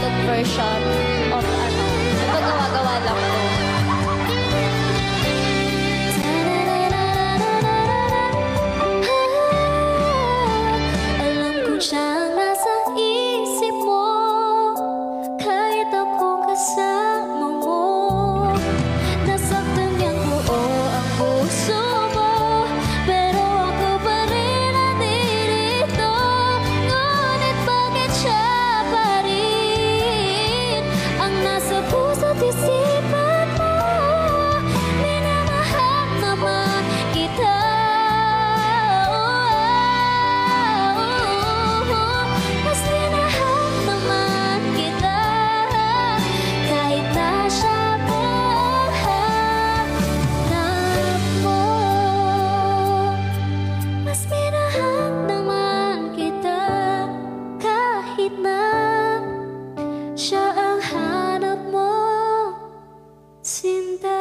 Tagalog version of ito gawa-gawa lang ko. Alam kong siyang nasa isip mo, kahit akong kasama mo. Nasaktan niyang buo ang puso mo, pero ako pa rin nandito. Ngunit bakit siya pa rin ang nasa puso't isipan mo? Minamahal naman kita. Mas minahal naman kita, kahit na siya pa ang hanap mo. Mas minahal naman kita, kahit na siya ang hanap mo, Sinta.